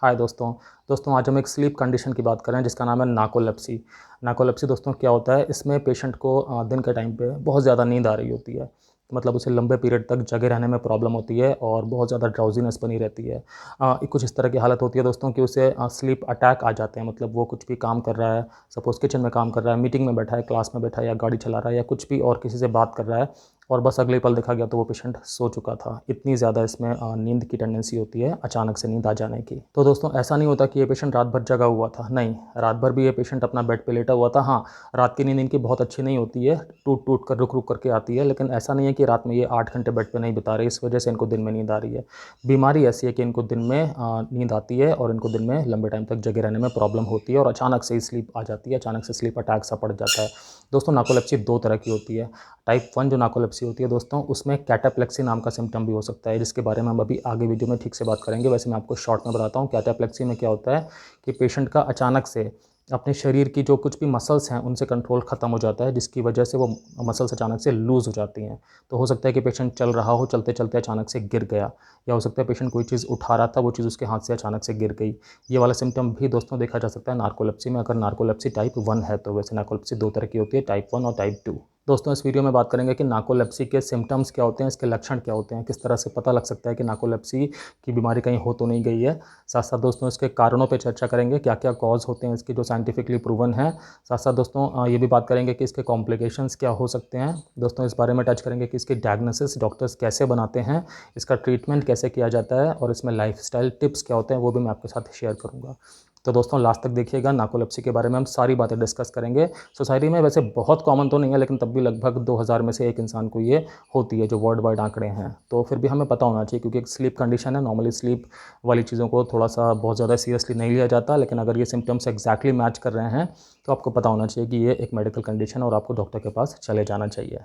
हाय दोस्तों आज हम एक स्लीप कंडीशन की बात कर रहे हैं जिसका नाम है नार्कोलेप्सी। नार्कोलेप्सी दोस्तों क्या होता है, इसमें पेशेंट को दिन के टाइम पे बहुत ज़्यादा नींद आ रही होती है। मतलब उसे लंबे पीरियड तक जगे रहने में प्रॉब्लम होती है और बहुत ज़्यादा ड्राउजीनेस बनी रहती है। कुछ इस तरह की हालत होती है दोस्तों कि उसे स्लीप अटैक आ जाते हैं। मतलब वो कुछ भी काम कर रहा है, सपोज़ किचन में काम कर रहा है, मीटिंग में बैठा है, क्लास में बैठा है या गाड़ी चला रहा है या कुछ भी और किसी से बात कर रहा है और बस अगले पल देखा गया तो वो पेशेंट सो चुका था। इतनी ज़्यादा इसमें नींद की टेंडेंसी होती है, अचानक से नींद आ जाने की। तो दोस्तों ऐसा नहीं होता कि ये पेशेंट रात भर जगा हुआ था, नहीं, रात भर भी ये पेशेंट अपना बेड पे लेटा हुआ था। हाँ, रात की नींद इनकी बहुत अच्छी नहीं होती है, टूट-टूट कर, रुक-रुक करके आती है, लेकिन ऐसा नहीं है कि रात में ये 8 घंटे बेड पे नहीं बिता रहे, इस वजह से इनको दिन में नींद आ रही है। बीमारी ऐसी है कि इनको दिन में नींद आती है और इनको दिन में लंबे टाइम तक जगे रहने में प्रॉब्लम होती है और अचानक से ही स्लीप आ जाती है, अचानक से स्लीप अटैक सा पड़ जाता है। दोस्तों नार्कोलेप्सी 2 तरह की होती है। टाइप 1 जो नार्कोलेप्सी होती है दोस्तों, उसमें कैटाप्लेक्सी नाम का सिम्पटम भी हो सकता है, जिसके बारे में हम अभी आगे वीडियो में ठीक से बात करेंगे। वैसे मैं आपको शॉर्ट में बताता हूँ। कैटाप्लेक्सी में क्या होता है कि पेशेंट का अचानक से अपने शरीर की जो कुछ भी मसल्स हैं उनसे कंट्रोल ख़त्म हो जाता है, जिसकी वजह से वो मसल्स अचानक से लूज़ हो जाती हैं। तो हो सकता है कि पेशेंट चल रहा हो, चलते चलते अचानक से गिर गया, या हो सकता है पेशेंट कोई चीज़ उठा रहा था, वो चीज़ उसके हाथ से अचानक से गिर गई। ये वाला सिम्पटम भी दोस्तों देखा जा सकता है नार्कोलेप्सी में, अगर नार्कोलेप्सी टाइप 1 है तो। वैसे नार्कोलेप्सी 2 तरह की होती है, टाइप 1 और टाइप 2। दोस्तों इस वीडियो में बात करेंगे कि नार्कोलेप्सी के सिम्पटम्स क्या होते हैं, इसके लक्षण क्या होते हैं, किस तरह से पता लग सकता है कि नार्कोलेप्सी की बीमारी कहीं हो तो नहीं गई है। साथ साथ दोस्तों इसके कारणों पे चर्चा करेंगे, क्या क्या कॉज होते हैं इसके जो साइंटिफिकली प्रूवन है। साथ साथ दोस्तों ये भी बात करेंगे कि इसके कॉम्प्लिकेशंस क्या हो सकते हैं। दोस्तों इस बारे में टच करेंगे कि इसकी डायग्नोसिस डॉक्टर्स कैसे बनाते हैं, इसका ट्रीटमेंट कैसे किया जाता है और इसमें लाइफस्टाइल टिप्स क्या होते हैं वो भी मैं आपके साथ शेयर करूँगा। तो दोस्तों लास्ट तक देखिएगा, नार्कोलेप्सी के बारे में हम सारी बातें डिस्कस करेंगे। सोसाइटी में वैसे बहुत कॉमन तो नहीं है, लेकिन तब भी लगभग 2000 में से एक इंसान को ये होती है, जो वर्ल्ड वाइड आंकड़े हैं। तो फिर भी हमें पता होना चाहिए, क्योंकि एक स्लीप कंडीशन है। नॉर्मली स्लीप वाली चीज़ों को थोड़ा सा बहुत ज़्यादा सीरियसली नहीं लिया जाता, लेकिन अगर ये सिम्टम्स एग्जैक्टली मैच कर रहे हैं तो आपको पता होना चाहिए कि ये एक मेडिकल कंडीशन है और आपको डॉक्टर के पास चले जाना चाहिए।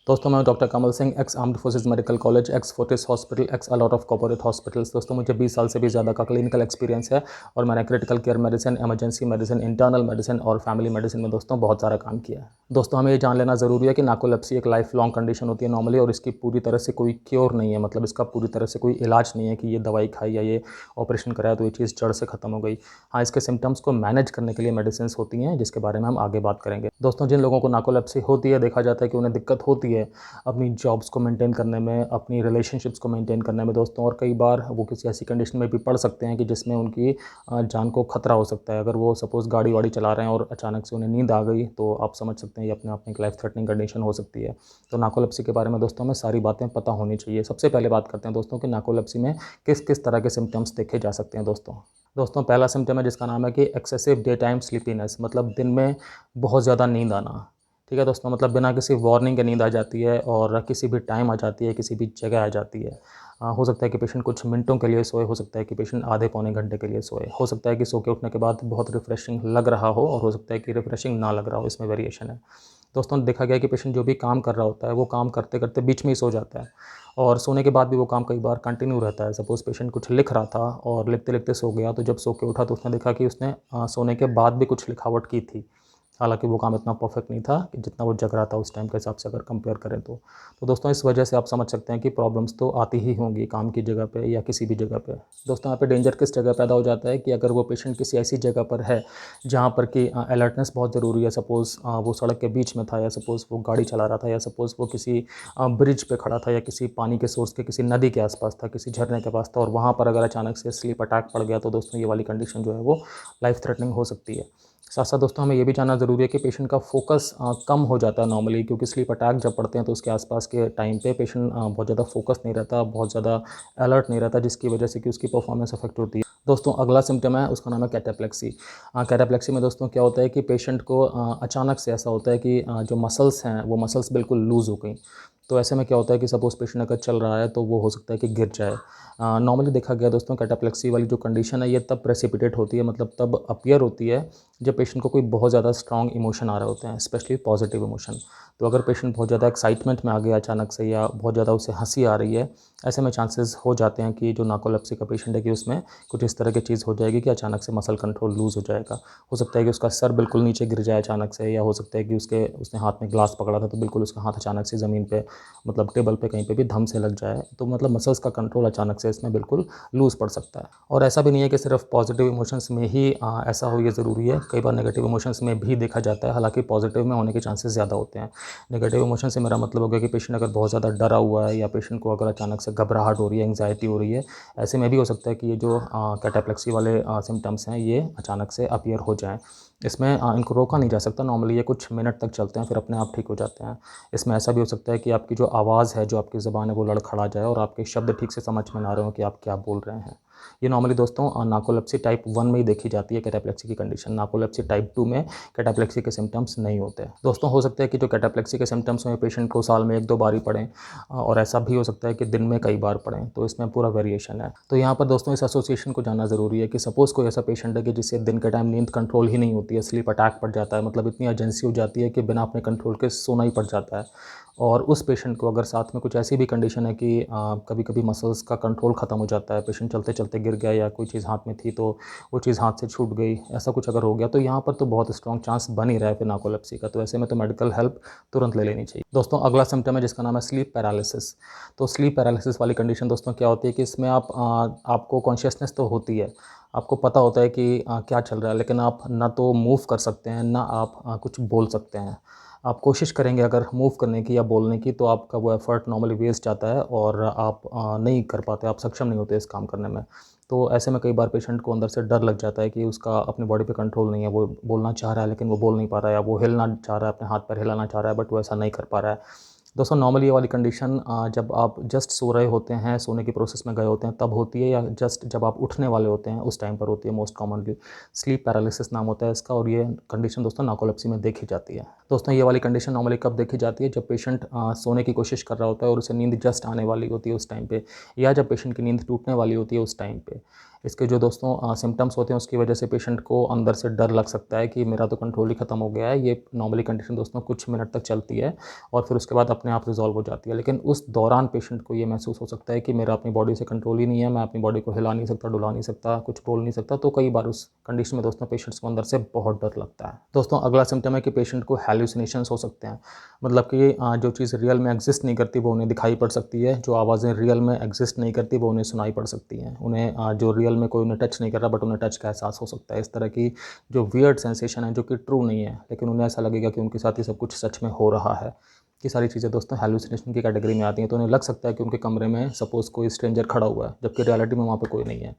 दोस्तों मैं doctor Kamal Singh, x armed forces medical college, x Fortis hospital, x a lot of corporate hospitals. दोस्तों मुझे 20 साल से भी ज़्यादा का क्लिनिकल एक्सपीरियंस है और मैंने critical care medicine, emergency medicine, internal medicine और फैमिली मेडिसिन में दोस्तों बहुत सारा काम किया है। दोस्तों हमें ये जान लेना ज़रूरी है कि नार्कोलेप्सी एक लाइफ लॉन्ग कंडीशन होती है नॉर्मली, और इसकी पूरी तरह से कोई क्योर नहीं है। मतलब इसका पूरी तरह से कोई इलाज नहीं है कि ये दवाई खाई या ये ऑपरेशन कराया तो ये चीज़ जड़ से ख़त्म हो गई। हाँ, इसके सिम्टम्स को मैनेज करने के लिए मेडिसिन होती हैं, जिसके बारे में हम आगे बात करेंगे। दोस्तों जिन लोगों को नार्कोलेप्सी होती है, देखा जाता है कि उन्हें दिक्कत होती है अपनी जॉब्स को मेंटेन करने में, अपनी रिलेशनशिप्स को मेंटेन करने में दोस्तों, और कई बार वो किसी ऐसी कंडीशन में भी पड़ सकते हैं कि जिसमें उनकी जान को खतरा हो सकता है। अगर वो सपोज़ गाड़ी वाड़ी चला रहे हैं और अचानक से उन्हें नींद आ गई, तो आप समझ सकते हैं ये अपने आप में एक लाइफ थ्रेटनिंग कंडीशन हो सकती है। तो नार्कोलेप्सी के बारे में दोस्तों हमें सारी बातें पता होनी चाहिए। सबसे पहले बात करते हैं दोस्तों कि नार्कोलेप्सी में किस किस तरह के सिम्टम्स देखे जा सकते हैं। दोस्तों पहला सिम्टम है जिसका नाम है कि एक्सेसिव डे टाइम स्लीपीनेस, मतलब दिन में बहुत ज़्यादा नींद आना। ठीक है दोस्तों, मतलब बिना किसी वार्निंग के नींद आ जाती है और किसी भी टाइम आ जाती है, किसी भी जगह आ जाती है। हो सकता है कि पेशेंट कुछ मिनटों के लिए सोए, हो सकता है कि पेशेंट आधे पौने घंटे के लिए सोए, हो सकता है कि सो के उठने के बाद बहुत रिफ़्रेशिंग लग रहा हो और हो सकता है कि रिफ़्रेशिंग ना लग रहा हो, इसमें वेरिएशन है। दोस्तों देखा गया है कि पेशेंट जो भी काम कर रहा होता है वो काम करते करते बीच में ही सो जाता है, और सोने के बाद भी वो काम कई बार कंटिन्यू रहता है। सपोज़ पेशेंट कुछ लिख रहा था और लिखते लिखते सो गया, तो जब सो के उठा तो उसने देखा कि उसने सोने के बाद भी कुछ लिखावट की थी। हालाँकि वो काम इतना परफेक्ट नहीं था कि जितना वो जग रहा था उस टाइम के हिसाब से अगर कंपेयर करें तो। तो दोस्तों इस वजह से आप समझ सकते हैं कि प्रॉब्लम्स तो आती ही होंगी काम की जगह पे या किसी भी जगह पे। दोस्तों यहाँ पे डेंजर किस जगह पैदा हो जाता है कि अगर वो पेशेंट किसी ऐसी जगह पर है जहाँ पर कि अलर्टनेस बहुत ज़रूरी है। सपोज़ वो सड़क के बीच में था, या सपोज़ वो गाड़ी चला रहा था, या सपोज़ वो किसी ब्रिज पे खड़ा था, या किसी पानी के सोर्स के किसी नदी के आसपास था, किसी झरने के पास था, और वहाँ पर अगर अचानक से स्लीप अटैक पड़ गया तो दोस्तों ये वाली कंडीशन जो है वो लाइफ थ्रेटनिंग हो सकती है। साथ साथ दोस्तों हमें ये भी जानना ज़रूरी है कि पेशेंट का फोकस कम हो जाता है नॉर्मली, क्योंकि स्लीप अटैक जब पड़ते हैं तो उसके आसपास के टाइम पे पेशेंट बहुत ज़्यादा फोकस नहीं रहता, बहुत ज़्यादा अलर्ट नहीं रहता, जिसकी वजह से कि उसकी परफॉर्मेंस अफेक्ट होती है। दोस्तों अगला सिम्टम है, उसका नाम है कैटाप्लेक्सी। कैटाप्लेक्सी में दोस्तों क्या होता है कि पेशेंट को अचानक से ऐसा होता है कि जो मसल्स हैं वो मसल्स बिल्कुल लूज़ हो गई। तो ऐसे में क्या होता है कि सपोज़ पेशेंट अगर चल रहा है तो वो हो सकता है कि गिर जाए। नॉर्मली देखा गया दोस्तों कैटाप्लेक्सी वाली जो कंडीशन है ये तब प्रेसिपिटेट होती है, मतलब तब अपीयर होती है जब पेशेंट को कोई बहुत ज़्यादा स्ट्रॉन्ग इमोशन आ रहे होते हैं, स्पेशली पॉजिटिव इमोशन। तो अगर पेशेंट बहुत ज़्यादा एक्साइटमेंट में आ गया अचानक से, या बहुत ज़्यादा उसे हंसी आ रही है, ऐसे में चांसेस हो जाते हैं कि जो नार्कोलेप्सी का पेशेंट है कि उसमें कुछ इस तरह की चीज़ हो जाएगी कि अचानक से मसल कंट्रोल लूज़ हो जाएगा। हो सकता है कि उसका सर बिल्कुल नीचे गिर जाए अचानक से, या हो सकता है कि उसने हाथ में ग्लास पकड़ा था तो बिल्कुल उसका हाथ अचानक से ज़मीन पे मतलब टेबल पे कहीं पे भी धम से लग जाए, तो मतलब मसल्स का कंट्रोल अचानक से इसमें बिल्कुल लूज़ पड़ सकता है। और ऐसा भी नहीं है कि सिर्फ पॉजिटिव इमोशंस में ही ऐसा हो, ये ज़रूरी है, कई बार नेगेटिव इमोशंस में भी देखा जाता है, हालांकि पॉजिटिव में होने के चांसेस ज़्यादा होते हैं। नेगेटिव इमोशन से मेरा मतलब हो गया कि पेशेंट अगर बहुत ज़्यादा डरा हुआ है या पेशेंट को अगर अचानक से घबराहट हो रही है, एंग्जाइटी हो रही है, ऐसे में भी हो सकता है कि ये जो कैटाप्लेक्सी वाले सिम्टम्स हैं ये अचानक से अपीयर हो जाएँ। इसमें इनको रोका नहीं जा सकता, नॉर्मली ये कुछ मिनट तक चलते हैं, फिर अपने आप ठीक हो जाते हैं। इसमें ऐसा भी हो सकता है कि आपकी जो आवाज़ है, जो आपकी ज़ुबान है, वो लड़खड़ा जाए और आपके शब्द ठीक से समझ में ना रहे हो कि आप क्या बोल रहे हैं। ये नॉर्मली दोस्तों नार्कोलेप्सी टाइप 1 में ही देखी जाती है, कैटाप्लेक्सी की कंडीशन। नार्कोलेप्सी टाइप 2 में कैटाप्लेक्सी के सिम्टम्स नहीं होते। दोस्तों हो सकता है कि जो कैटाप्लेक्सी के सिम्टम्स हैं पेशेंट को साल में 1-2 बार ही पड़ें, और ऐसा भी हो सकता है कि दिन में कई बार पड़ें, तो इसमें पूरा वेरिएशन है। तो यहाँ पर दोस्तों इस एसोसिएशन को जानना ज़रूरी है कि सपोज़ कोई ऐसा पेशेंट है कि जिसे दिन के टाइम नींद कंट्रोल ही नहीं होती है, स्लीप अटैक पड़ जाता है, मतलब इतनी अर्जेंसी हो जाती है कि बिना अपने कंट्रोल के सोना ही पड़ जाता है। और उस पेशेंट को अगर साथ में कुछ ऐसी भी कंडीशन है कि कभी-कभी मसल्स का कंट्रोल ख़त्म हो जाता है, पेशेंट चलते-चलते गिर गया या कोई चीज़ हाथ में थी तो वो चीज़ हाथ से छूट गई, ऐसा कुछ अगर हो गया, तो यहाँ पर तो बहुत स्ट्रॉन्ग चांस बन ही रहा है फिर नार्कोलेप्सी का। तो ऐसे में तो मेडिकल हेल्प तुरंत ले लेनी चाहिए। दोस्तों अगला सिम्पटम है जिसका नाम है स्लीप पैरालिसिस। तो स्लीप पैरालिसिस वाली कंडीशन दोस्तों क्या होती है कि इसमें आपको कॉन्शियसनेस तो होती है, आपको पता होता है कि क्या चल रहा है, लेकिन आप ना तो मूव कर सकते हैं, ना आप कुछ बोल सकते हैं। आप कोशिश करेंगे अगर मूव करने की या बोलने की, तो आपका वो एफ़र्ट नॉर्मली वेस्ट जाता है और आप नहीं कर पाते, आप सक्षम नहीं होते इस काम करने में। तो ऐसे में कई बार पेशेंट को अंदर से डर लग जाता है कि उसका अपनी बॉडी पे कंट्रोल नहीं है, वो बोलना चाह रहा है लेकिन वो बोल नहीं पा रहा है, या वो हिलना चाह रहा है, अपने हाथ पैर हिलाना चाह रहा है, बट वो ऐसा नहीं कर पा रहा है। दोस्तों नॉर्मली ये वाली कंडीशन जब आप जस्ट सो रहे होते हैं, सोने की प्रोसेस में गए होते हैं तब होती है, या जस्ट जब आप उठने वाले होते हैं उस टाइम पर होती है मोस्ट कॉमनली। स्लीप पैरालिसिस नाम होता है इसका, और ये कंडीशन दोस्तों नार्कोलेप्सी में देखी जाती है। दोस्तों ये वाली कंडीशन नॉर्मली कब देखी जाती है? जब पेशेंट सोने की कोशिश कर रहा होता है और उसे नींद जस्ट आने वाली होती है उस टाइम पे, या जब पेशेंट की नींद टूटने वाली होती है उस टाइम पे। इसके जो दोस्तों सिम्पटम्स होते हैं उसकी वजह से पेशेंट को अंदर से डर लग सकता है कि मेरा तो कंट्रोल ही ख़त्म हो गया है। ये नॉर्मली कंडीशन दोस्तों कुछ मिनट तक चलती है और फिर उसके बाद अपने आप रिज़ॉल्व हो जाती है। लेकिन उस दौरान पेशेंट को ये महसूस हो सकता है कि मेरा अपनी बॉडी से कंट्रोल ही नहीं है, मैं अपनी बॉडी को हिला नहीं सकता, डुला नहीं सकता, कुछ बोल नहीं सकता। तो कई बार उस कंडीशन में दोस्तों पेशेंट्स को अंदर से बहुत डर लगता है। दोस्तों अगला सिम्पटम है कि पेशेंट को हैलुसिनेशंस हो सकते हैं, मतलब कि जो चीज़ रियल में एग्जिस्ट नहीं करती वो उन्हें दिखाई पड़ सकती है, जो आवाज़ें रियल में एग्जिस्ट नहीं करती वो उन्हें सुनाई पड़ सकती हैं, उन्हें जो रियल में कोई उन्हें टच नहीं कर रहा बट उन्हें टच का एहसास हो सकता है। इस तरह की जो वियर्ड सेंसेशन है जो कि ट्रू नहीं है, लेकिन उन्हें ऐसा लगेगा कि उनके साथ ये सब कुछ सच में हो रहा है। ये सारी चीज़ें दोस्तों हैलुसिनेशन की कैटेगरी में आती हैं। तो उन्हें लग सकता है कि उनके कमरे में सपोज़ कोई स्ट्रेंजर खड़ा हुआ है, जबकि रियलिटी में वहाँ पे कोई नहीं है।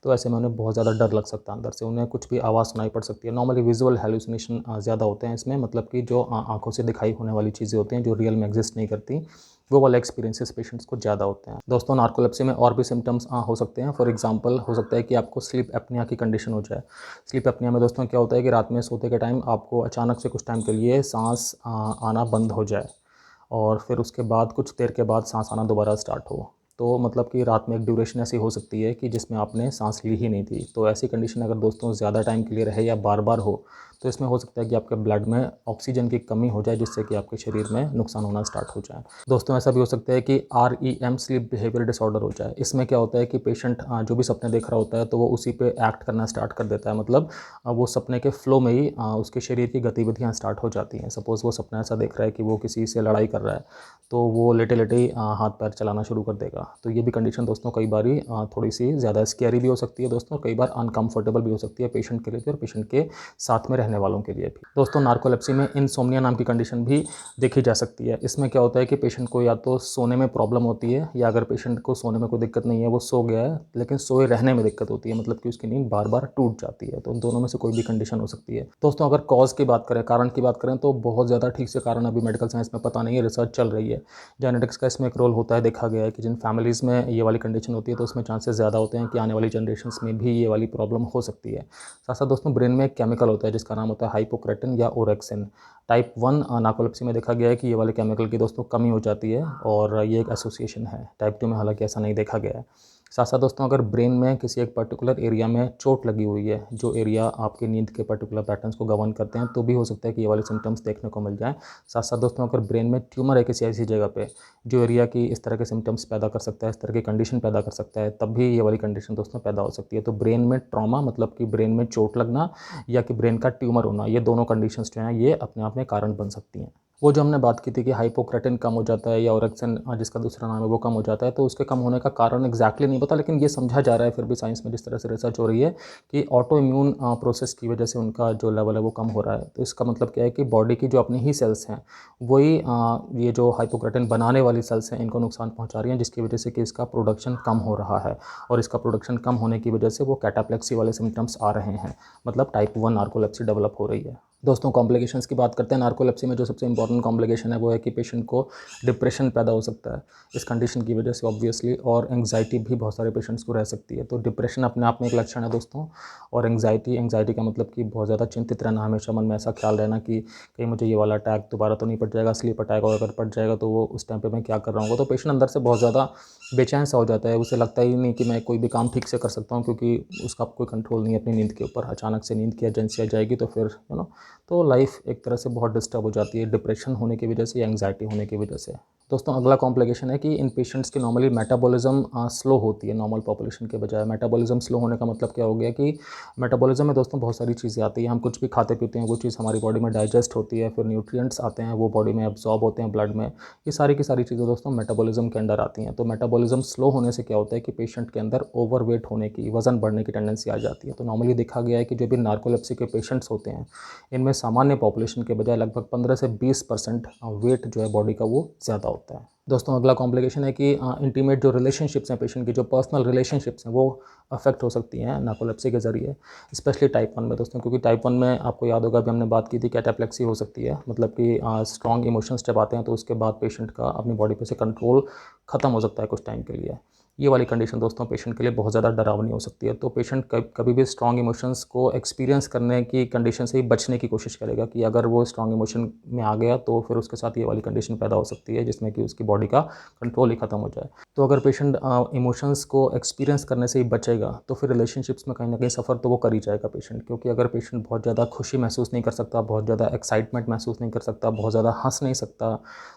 तो ऐसे में उन्हें बहुत ज़्यादा डर लग सकता है अंदर से, उन्हें कुछ भी आवाज़ सुनाई पड़ सकती है। नॉर्मली विजुअल हैलुसिनेशन ज़्यादा होते हैं इसमें, मतलब कि जो आँखों से दिखाई होने वाली चीज़ें होती हैं जो रियल में एग्जिस्ट नहीं करती, वो वाले एक्सपीरियंसेस पेशेंट्स को ज़्यादा होते हैं। दोस्तों नार्कोलेप्सी में और भी सिम्टम्स हो सकते हैं। फॉर एग्जांपल हो सकता है कि आपको स्लीप एपनिया की कंडीशन हो जाए। स्लीप एपनिया में दोस्तों क्या होता है कि रात में सोते के टाइम आपको अचानक से कुछ टाइम के लिए सांस आना बंद हो जाए और फिर उसके बाद कुछ देर के बाद सांस आना दोबारा स्टार्ट हो। तो मतलब कि रात में एक ड्यूरेशन ऐसी हो सकती है कि जिसमें आपने सांस ली ही नहीं थी। तो ऐसी कंडीशन अगर दोस्तों ज़्यादा टाइम के लिए रहे या बार बार हो, तो इसमें हो सकता है कि आपके ब्लड में ऑक्सीजन की कमी हो जाए, जिससे कि आपके शरीर में नुकसान होना स्टार्ट हो जाए। दोस्तों ऐसा भी हो सकता है कि REM स्लीप बिहेवियर डिसऑर्डर हो जाए। इसमें क्या होता है कि पेशेंट जो भी सपने देख रहा होता है तो वो उसी पे एक्ट करना स्टार्ट कर देता है, मतलब वो सपने के फ्लो में ही उसके शरीर की गतिविधियाँ स्टार्ट हो जाती हैं। सपोज़ वो सपना ऐसा देख रहा है कि वो किसी से लड़ाई कर रहा है, तो वो लेटे-लेटे ही हाथ पैर चलाना शुरू कर देगा। तो ये भी कंडीशन दोस्तों कई बारी थोड़ी-सी ज़्यादा स्कैरी भी हो सकती है दोस्तों, कई बार अनकम्फर्टेबल भी हो सकती है पेशेंट के लिए भी और पेशेंट के साथ में रहने वालों के लिए भी। दोस्तों नार्कोलेप्सी में इनसोम्निया नाम की कंडीशन भी देखी जा सकती है। इसमें क्या होता है कि पेशेंट को या तो सोने में प्रॉब्लम होती है, या अगर पेशेंट को सोने में कोई दिक्कत नहीं है, वो सो गया है, लेकिन सोए रहने में दिक्कत होती है, मतलब कि उसकी नींद बार-बार टूट जाती है। तो उन दोनों में से कोई भी कंडीशन हो सकती है। दोस्तों अगर कॉज़ की बात करें, कारण की बात करें, तो बहुत ज़्यादा ठीक से कारण अभी मेडिकल साइंस में पता नहीं है, रिसर्च चल रही है। जेनेटिक्स का इसमें एक रोल होता है, देखा गया है कि जिन फैमिलीज़ में ये वाली कंडीशन होती है तो उसमें चांसेस ज़्यादा होते हैं कि आने वाली जनरेशन्स में भी ये वाली प्रॉब्लम हो सकती है। साथ साथ दोस्तों ब्रेन में एक केमिकल होता है जिसका नाम होता है हाइपोक्रेटिन या ओरेक्सिन। टाइप 1 नार्कोलेप्सी में देखा गया है कि ये वाले केमिकल की दोस्तों कमी हो जाती है, और ये एक एसोसिएशन है। टाइप 2 में हालांकि ऐसा नहीं देखा गया है। साथ साथ दोस्तों अगर ब्रेन में किसी एक पर्टिकुलर एरिया में चोट लगी हुई है, जो एरिया आपकी नींद के पर्टिकुलर पैटर्न्स को गवर्न करते हैं, तो भी हो सकता है कि ये वाले सिम्टम्स देखने को मिल जाएँ। साथ साथ दोस्तों अगर ब्रेन में ट्यूमर है किसी ऐसी जगह पे, जो एरिया की इस तरह के सिम्टम्स पैदा कर सकता है, इस तरह की कंडीशन पैदा कर सकता है, तब भी ये वाली कंडीशन दोस्तों पैदा हो सकती है। तो ब्रेन में ट्रॉमा, मतलब कि ब्रेन में चोट लगना, या कि ब्रेन का ट्यूमर होना, ये दोनों कंडीशंस जो हैं ये अपने आप में कारण बन सकती हैं। वो जो हमने बात की थी कि हाइपोक्रेटिन कम हो जाता है या ओरेक्सिन जिसका दूसरा नाम है वो कम हो जाता है, तो उसके कम होने का कारण एग्जैक्टली नहीं पता, लेकिन ये समझा जा रहा है फिर भी साइंस में जिस तरह से रिसर्च हो रही है कि ऑटो इम्यून प्रोसेस की वजह से उनका जो लेवल है वो कम हो रहा है। तो इसका मतलब क्या है कि बॉडी की जो अपनी ही सेल्स हैं वही ये जो हाइपोक्रेटिन बनाने वाली सेल्स हैं इनको नुकसान पहुँचा रही हैं, जिसकी वजह से कि इसका प्रोडक्शन कम हो रहा है, और इसका प्रोडक्शन कम होने की वजह से वो कैटाप्लेक्सी वाले सिम्टम्स आ रहे हैं, मतलब टाइप 1 नार्कोलेप्सी डेवलप हो रही है। दोस्तों कॉम्प्लिकेशंस की बात करते हैं। नार्कोलेप्सी में जो सबसे इंपॉर्टेंट कॉम्प्लिकेशन है वो है कि पेशेंट को डिप्रेशन पैदा हो सकता है इस कंडीशन की वजह से ऑब्वियसली, और एंग्जाइटी भी बहुत सारे पेशेंट्स को रह सकती है। तो डिप्रेशन अपने आप में एक लक्षण है दोस्तों, और एंग्जाइटी का मतलब कि बहुत ज़्यादा चिंतित रहना, हमेशा मन में ऐसा ख्याल रहना कि कहीं मुझे ये वाला अटैक दोबारा तो नहीं पड़ जाएगा, स्लीप अटैक, और अगर पड़ जाएगा तो वो उस टाइम पे मैं क्या कर रहा हूँ। तो पेशेंट अंदर से बहुत ज़्यादा बेचैन सा हो जाता है, उसे लगता ही नहीं कि मैं कोई भी काम ठीक से कर सकता हूँ, क्योंकि उसका कोई कंट्रोल नहीं है अपनी नींद के ऊपर। अचानक से नींद की एजेंसी आ जाएगी तो फिर तो लाइफ एक तरह से बहुत डिस्टर्ब हो जाती है डिप्रेशन होने की वजह से या एंग्जाइटी होने की वजह से। दोस्तों अगला कॉम्प्लिकेशन है कि इन पेशेंट्स की नॉर्मली मेटाबॉलिज्म स्लो होती है नॉर्मल पॉपुलेशन के बजाय। मेटाबॉलिज्म स्लो होने का मतलब क्या हो गया कि मेटाबॉलिज्म में दोस्तों बहुत सारी चीज़ें आती हैं, हम कुछ भी खाते पीते हैं वो चीज़ हमारी बॉडी में डाइजेस्ट होती है, फिर न्यूट्रिएंट्स आते हैं वो बॉडी में एब्जॉर्ब होते हैं ब्लड में, ये सारी की सारी चीज़ें दोस्तों मेटाबॉलिज्म के अंडर आती हैं। तो मेटाबॉलिज्म स्लो होने से क्या होता है कि पेशेंट के अंदर ओवरवेट होने की, वजन बढ़ने की टेंडेंसी आ जाती है। तो नॉर्मली देखा गया है कि जो भी नार्कोलेप्सी के पेशेंट्स होते हैं इनमें सामान्य पॉपुलेशन के बजाय लगभग 15 से 20% वेट जो है बॉडी का वो ज़्यादा होता है। दोस्तों अगला कॉम्प्लिकेशन है कि इंटीमेट जो रिलेशनशिप्स हैं पेशेंट की, जो पर्सनल रिलेशनशिप्स हैं वो अफेक्ट हो सकती हैं नार्कोलेप्सी के ज़रिए, स्पेशली टाइप 1 में दोस्तों, क्योंकि टाइप 1 में आपको याद होगा अभी हमने बात की थी कैटाप्लेक्सी हो सकती है, मतलब कि स्ट्रॉन्ग इमोशंस जब आते हैं तो उसके बाद पेशेंट का अपनी बॉडी पे से कंट्रोल ख़त्म हो सकता है कुछ टाइम के लिए। ये वाली कंडीशन दोस्तों पेशेंट के लिए बहुत ज़्यादा डरावनी हो सकती है। तो पेशेंट कभी भी स्ट्रॉन्ग इमोशंस को एक्सपीरियंस करने की कंडीशन से ही बचने की कोशिश करेगा कि अगर वो स्ट्रॉन्ग इमोशन में आ गया तो फिर उसके साथ ये वाली कंडीशन पैदा हो सकती है जिसमें कि उसकी बॉडी का कंट्रोल ही ख़त्म हो जाए। तो अगर पेशेंट इमोशंस को एक्सपीरियंस करने से ही बचेगा तो फिर रिलेशनशिप्स में कहीं ना कहीं सफ़र तो वो कर ही जाएगा पेशेंट, क्योंकि अगर पेशेंट बहुत ज़्यादा खुशी महसूस नहीं कर सकता, बहुत ज़्यादा एक्साइटमेंट महसूस नहीं कर सकता, बहुत ज़्यादा हंस नहीं सकता,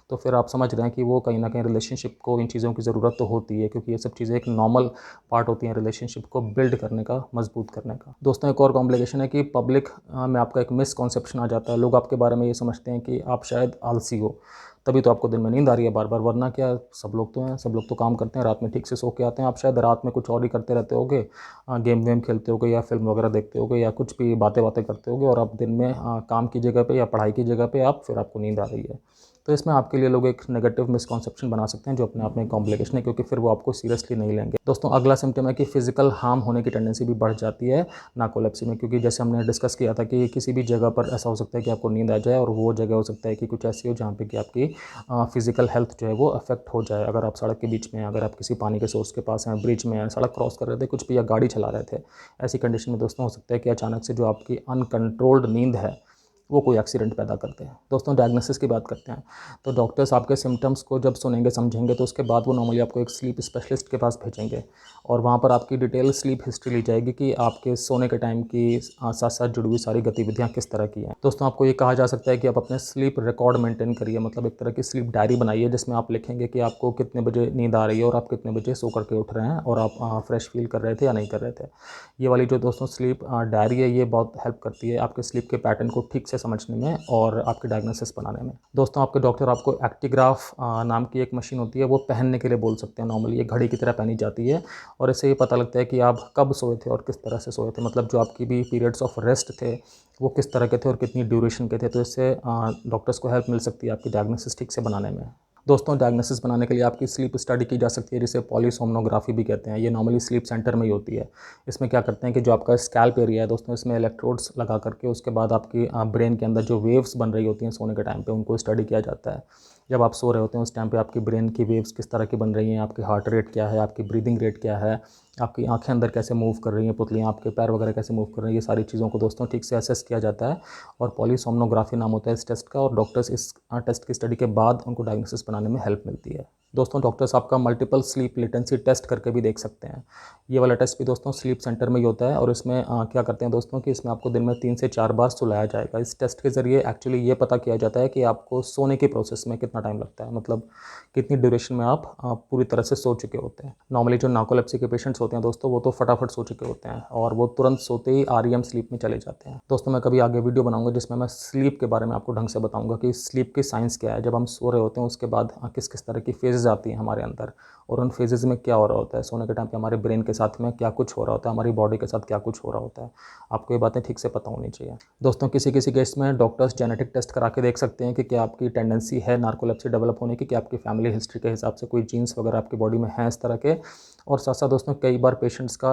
तो फिर आप समझ रहे हैं कि वो कहीं ना कहीं रिलेशनशिप को इन चीज़ों की ज़रूरत तो होती है, क्योंकि ये सब चीज़ें एक नॉर्मल पार्ट होती हैं रिलेशनशिप को बिल्ड करने का, मजबूत करने का। दोस्तों एक और कॉम्प्लिकेशन है कि पब्लिक में आपका एक मिसकॉन्सेप्शन आ जाता है। लोग आपके बारे में ये समझते हैं कि आप शायद आलसी हो, तभी तो आपको दिन में नींद आ रही है बार बार, वरना क्या सब लोग तो हैं, सब लोग तो काम करते हैं, रात में ठीक से सो के आते हैं, आप शायद रात में कुछ और ही करते रहते होगे, गेम वेम खेलते होगे या फिल्म वगैरह देखते होगे या कुछ भी बातें बातें करते होगे, और आप दिन में काम की जगह पे या पढ़ाई की जगह पे आप फिर आपको नींद आ रही है। तो इसमें आपके लिए लोग एक नेगेटिव मिसकॉन्सेप्शन बना सकते हैं जो अपने आप में कॉम्प्लिकेशन है, क्योंकि फिर वो आपको सीरियसली नहीं लेंगे। दोस्तों अगला सिम्टम है कि फिजिकल हार्म होने की टेंडेंसी भी बढ़ जाती है नार्कोलेप्सी में, क्योंकि जैसे हमने डिस्कस किया था कि किसी भी जगह पर ऐसा हो सकता है कि आपको नींद आ जाए, और वो जगह हो सकता है कि कुछ ऐसी हो जहाँ पे कि आपकी फिजिकल हेल्थ जो है वो अफेक्ट हो जाए। अगर आप सड़क के बीच में हैं, अगर आप किसी पानी के सोर्स के पास हैं, ब्रिज में हैं, सड़क क्रॉस कर रहे थे कुछ भी, या गाड़ी चला रहे थे, ऐसी कंडीशन में दोस्तों हो सकता है कि अचानक से जो आपकी अनकंट्रोल्ड नींद है वो कोई एक्सीडेंट पैदा करते हैं। दोस्तों डायग्नोसिस की बात करते हैं, तो डॉक्टर्स आपके सिम्टम्स को जब सुनेंगे समझेंगे तो उसके बाद वो नॉर्मली आपको एक स्लीप स्पेशलिस्ट के पास भेजेंगे, और वहाँ पर आपकी डिटेल स्लीप हिस्ट्री ली जाएगी कि आपके सोने के टाइम की साथ साथ जुड़ी हुई सारी गतिविधियाँ किस तरह की हैं। दोस्तों आपको ये कहा जा सकता है कि आप अपने स्लीप रिकॉर्ड मेंटेन करिए, मतलब एक तरह की स्लीप डायरी बनाइए जिसमें आप लिखेंगे कि आपको कितने बजे नींद आ रही है और आप कितने बजे सो करके उठ रहे हैं, और आप फ्रेश फील कर रहे थे या नहीं कर रहे थे। ये वाली जो दोस्तों स्लीप डायरी है ये बहुत हेल्प करती है आपके स्लीप के पैटर्न को ठीक से समझने में और आपके डायग्नोसिस बनाने में। दोस्तों आपके डॉक्टर आपको एक्टिग्राफ नाम की एक मशीन होती है वो पहनने के लिए बोल सकते हैं। नॉर्मली ये घड़ी की तरह पहनी जाती है, और इससे ये पता लगता है कि आप कब सोए थे और किस तरह से सोए थे, मतलब जो आपकी भी पीरियड्स ऑफ रेस्ट थे वो किस तरह के थे और कितनी ड्यूरेशन के थे। तो इससे डॉक्टर्स को हेल्प मिल सकती है आपकी डायग्नोसिस ठीक से बनाने में। दोस्तों डायग्नोसिस बनाने के लिए आपकी स्लीप स्टडी की जा सकती है जिसे पॉलीसोमनोग्राफी भी कहते हैं। ये नॉर्मली स्लीप सेंटर में ही होती है। इसमें क्या करते हैं कि जो आपका स्कैल्प एरिया है दोस्तों, इसमें इलेक्ट्रोड्स लगा करके उसके बाद आपकी ब्रेन के अंदर जो वेव्स बन रही होती हैं सोने के टाइम पे उनको स्टडी किया जाता है। जब आप सो रहे होते हैं उस टाइम पे आपकी ब्रेन की वेव्स किस तरह की बन रही हैं, आपकी हार्ट रेट क्या है, आपकी ब्रीदिंग रेट क्या है, आपकी आंखें अंदर कैसे मूव कर रही हैं, पुतलियाँ आपके पैर वगैरह कैसे मूव कर रही हैं, ये सारी चीज़ों को दोस्तों ठीक से असेस किया जाता है, और पॉलीसोमनोग्राफी नाम होता है इस टेस्ट का, और डॉक्टर्स इस टेस्ट की स्टडी के बाद उनको डायग्नोसिस बनाने में हेल्प मिलती है। दोस्तों डॉक्टर्स आपका मल्टीपल स्लीप लेटेंसी टेस्ट करके भी देख सकते हैं। ये वाला टेस्ट भी दोस्तों स्लीप सेंटर में ही होता है और इसमें क्या करते हैं दोस्तों कि इसमें आपको दिन में 3 से 4 बार सुलाया जाएगा। इस टेस्ट के ज़रिए एक्चुअली ये पता किया जाता है कि आपको सोने के प्रोसेस में कितना टाइम लगता है, मतलब कितनी ड्यूरेशन में आप पूरी तरह से सो चुके होते हैं। नॉर्मली जो नार्कोलेप्सी के पेशेंट्स होते हैं दोस्तों, वो तो फटाफट सो चुके होते हैं और वो तुरंत सोते ही REM स्लीप में चले जाते हैं। दोस्तों मैं कभी आगे वीडियो बनाऊंगा जिसमें मैं स्लीप के बारे में आपको ढंग से बताऊंगा कि स्लीप की साइंस क्या है, जब हम सो रहे होते हैं उसके बाद किस किस तरह की फेजेज़ आती हैं हमारे अंदर और उन फेजेज़ में क्या हो रहा होता है। सोने के टाइम पे हमारे ब्रेन के साथ में क्या कुछ हो रहा होता है, हमारी बॉडी के साथ क्या कुछ हो रहा होता है, आपको ये बातें ठीक से पता होनी चाहिए। दोस्तों किसी किसी केस में डॉक्टर्स जेनेटिक टेस्ट करा के देख सकते हैं कि क्या आपकी टेंडेंसी है नार्कोलेप्सी डेवलप होने की, कि आपकी फैमिली हिस्ट्री के हिसाब से कोई जीन्स वगैरह आपकी बॉडी में हैं इस तरह के। और साथ साथ दोस्तों कई बार पेशेंट्स का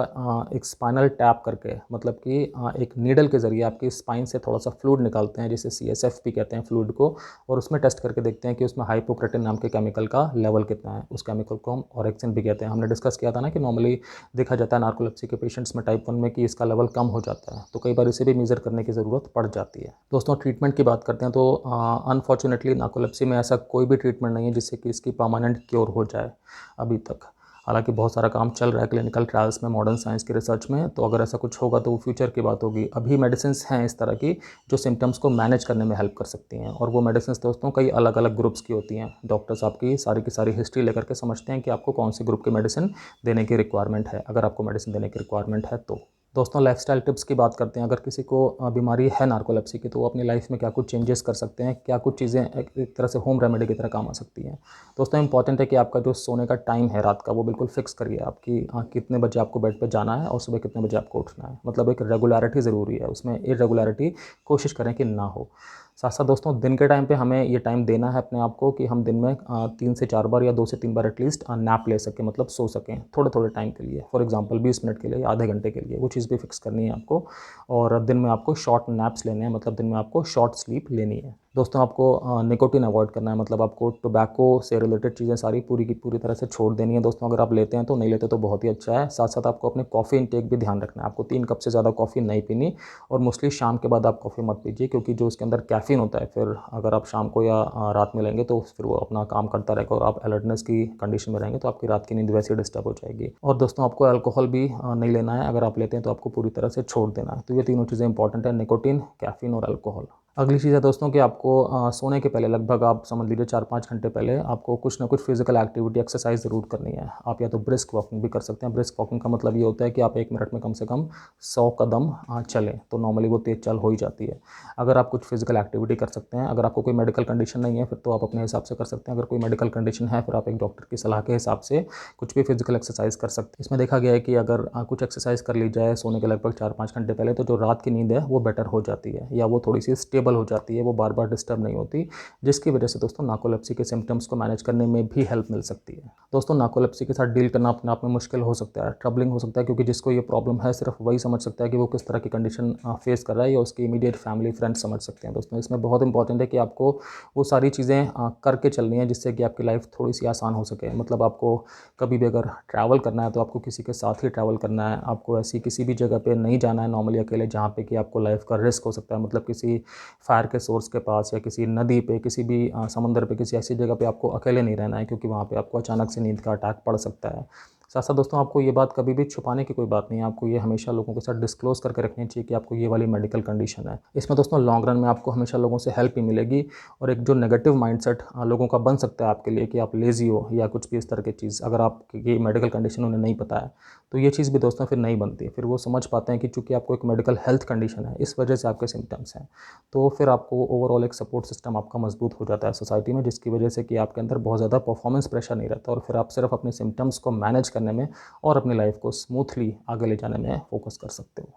एक स्पाइनल टैप करके, मतलब कि एक नीडल के ज़रिए आपकी स्पाइन से थोड़ा सा फ्लूइड निकालते हैं, जिसे CSF भी कहते हैं फ्लूइड को, और उसमें टेस्ट करके देखते हैं कि उसमें हाइपोक्रेटिन नाम के केमिकल का लेवल कितना है। उस केमिकल को हम ऑरेक्सिन भी कहते हैं। हमने डिस्कस किया था ना कि नॉर्मली देखा जाता है नार्कोलेप्सी के पेशेंट्स में टाइप 1 में कि इसका लेवल कम हो जाता है, तो कई बार इसे भी मेज़र करने की ज़रूरत पड़ जाती है। दोस्तों ट्रीटमेंट की बात करते हैं तो अनफॉर्चुनेटली नार्कोलेप्सी में ऐसा कोई भी ट्रीटमेंट नहीं है जिससे कि इसकी परमानेंट क्योर हो जाए अभी तक। हालांकि बहुत सारा काम चल रहा है क्लिनिकल ट्रायल्स में, मॉडर्न साइंस की रिसर्च में, तो अगर ऐसा कुछ होगा तो वो फ्यूचर की बात होगी। अभी मेडिसिन्स हैं इस तरह की जो सिम्टम्स को मैनेज करने में हेल्प कर सकती हैं, और वो मेडिसिन्स दोस्तों कई अलग अलग ग्रुप्स की होती हैं। डॉक्टर्स आपकी सारी की सारी हिस्ट्री लेकर के समझते हैं कि आपको कौन सी ग्रुप की मेडिसिन देने की रिक्वायरमेंट है, अगर आपको मेडिसिन देने की रिक्वायरमेंट है तो। दोस्तों लाइफस्टाइल टिप्स की बात करते हैं। अगर किसी को बीमारी है नार्कोलेप्सी की तो वो अपनी लाइफ में क्या कुछ चेंजेस कर सकते हैं, क्या कुछ चीज़ें एक तरह से होम रेमेडी की तरह काम आ सकती हैं। दोस्तों इंपॉर्टेंट है कि आपका जो सोने का टाइम है रात का, वो बिल्कुल फिक्स करिए आपकी कितने बजे आपको बेड पे जाना है और सुबह कितने बजे आपको उठना है। मतलब एक रेगुलरिटी ज़रूरी है, उसमें इरेगुलरिटी कोशिश करें कि ना हो। साथ साथ दोस्तों दिन के टाइम पे हमें ये टाइम देना है अपने आप को कि हम दिन में 3 से 4 बार या 2 से 3 बार एटलीस्ट नैप ले सकें, मतलब सो सकें थोड़े थोड़े टाइम के लिए। फॉर एग्जांपल 20 मिनट के लिए या आधे घंटे के लिए, वो चीज़ भी फिक्स करनी है आपको। और दिन में आपको शॉर्ट नैप्स लेने हैं, मतलब दिन में आपको शॉर्ट स्लीप लेनी है। दोस्तों आपको निकोटिन अवॉइड करना है, मतलब आपको टोबैको से रिलेटेड चीज़ें सारी पूरी की पूरी तरह से छोड़ देनी है। दोस्तों अगर आप लेते हैं तो, नहीं लेते तो बहुत ही अच्छा है। साथ साथ आपको अपने कॉफ़ी इंटेक भी ध्यान रखना है। आपको 3 कप से ज़्यादा कॉफ़ी नहीं पीनी, और मोस्टली शाम के बाद आप कॉफ़ी मत पीजिए, क्योंकि जो उसके अंदर कैफ़ीन होता है, फिर अगर आप शाम को या रात में लेंगे तो फिर वो अपना काम करता रहेगा और आप अलर्टनेस की कंडीशन में रहेंगे, तो आपकी रात की नींद वैसे ही डिस्टर्ब हो जाएगी। और दोस्तों आपको अल्कोहल भी नहीं लेना है, अगर आप लेते हैं तो आपको पूरी तरह से छोड़ देना है। तो ये तीनों चीज़ें इंपॉर्टेंट है, निकोटिन, कैफ़ीन और अल्कोहल। अगली चीज़ है दोस्तों कि आपको सोने के पहले लगभग आप समझ लीजिए 4-5 घंटे पहले आपको कुछ ना कुछ फिजिकल एक्टिविटी, एक्सरसाइज ज़रूर करनी है। आप या तो ब्रिस्क वॉकिंग भी कर सकते हैं। ब्रिस्क वॉकिंग का मतलब ये होता है कि आप 1 मिनट में कम से कम 100 कदम चलें, तो नॉर्मली वो तेज़ चल हो ही जाती है। अगर आप कुछ फिजिकल एक्टिविटी कर सकते हैं, अगर आपको कोई मेडिकल कंडीशन नहीं है फिर तो आप अपने हिसाब से कर सकते हैं। अगर कोई मेडिकल कंडीशन है फिर आप एक डॉक्टर की सलाह के हिसाब से कुछ भी फिजिकल एक्सरसाइज कर सकते हैं। इसमें देखा गया है कि अगर कुछ एक्सरसाइज कर ली जाए सोने के लगभग 4-5 घंटे पहले, तो जो रात की नींद है वो बेटर हो जाती है, या वो थोड़ी सी स्टेबल हो जाती है, वो बार बार डिस्टर्ब नहीं होती, जिसकी वजह से दोस्तों नार्कोलेप्सी के सिम्टम्स को मैनेज करने में भी हेल्प मिल सकती है। दोस्तों नार्कोलेप्सी के साथ डील करना अपने आप में मुश्किल हो सकता है, ट्रबलिंग हो सकता है, क्योंकि जिसको ये प्रॉब्लम है सिर्फ वही समझ सकता है कि वो किस तरह की कंडीशन फेस कर रहा है, या उसकी इमीडिएट फैमिली फ्रेंड्स समझ सकते हैं। दोस्तों इसमें बहुत इंपॉर्टेंट है कि आपको वो सारी चीज़ें करके चलनी है जिससे कि आपकी लाइफ थोड़ी सी आसान हो सके। मतलब आपको कभी भी अगर ट्रैवल करना है तो आपको किसी के साथ ही ट्रैवल करना है। आपको ऐसी किसी भी जगह पे नहीं जाना है नॉर्मली अकेले, जहाँ पे कि आपको लाइफ का रिस्क हो सकता है। मतलब किसी फायर के सोर्स के पास या किसी नदी पे, किसी भी समंदर पे, किसी ऐसी जगह पे आपको अकेले नहीं रहना है, क्योंकि वहाँ पे आपको अचानक से नींद का अटैक पड़ सकता है। साथ साथ दोस्तों आपको ये बात कभी भी छुपाने की कोई बात नहीं है, आपको ये हमेशा लोगों के साथ डिस्क्लोज़ करके रखनी चाहिए कि आपको ये वाली मेडिकल कंडीशन है। इसमें दोस्तों लॉन्ग रन में आपको हमेशा लोगों से हेल्प ही मिलेगी, और एक जो नेगेटिव माइंडसेट लोगों का बन सकता है आपके लिए कि आप लेज़ी हो या कुछ भी इस तरह की चीज़, अगर आपकी मेडिकल कंडीशन उन्हें नहीं पता है तो ये चीज़ भी दोस्तों फिर नहीं बनती। फिर वो समझ पाते हैं कि चूँकि आपको एक मेडिकल हेल्थ कंडीशन है, इस वजह से आपके सिम्टम्स हैं, तो फिर आपको ओवरऑल एक सपोर्ट सिस्टम आपका मजबूत हो जाता है सोसाइटी में, जिसकी वजह से कि आपके अंदर बहुत ज़्यादा परफॉर्मेंस प्रेशर नहीं रहता, और फिर आप सिर्फ अपने सिम्टम्स को मैनेज करने में और अपनी लाइफ को स्मूथली आगे ले जाने में फोकस कर सकते हो।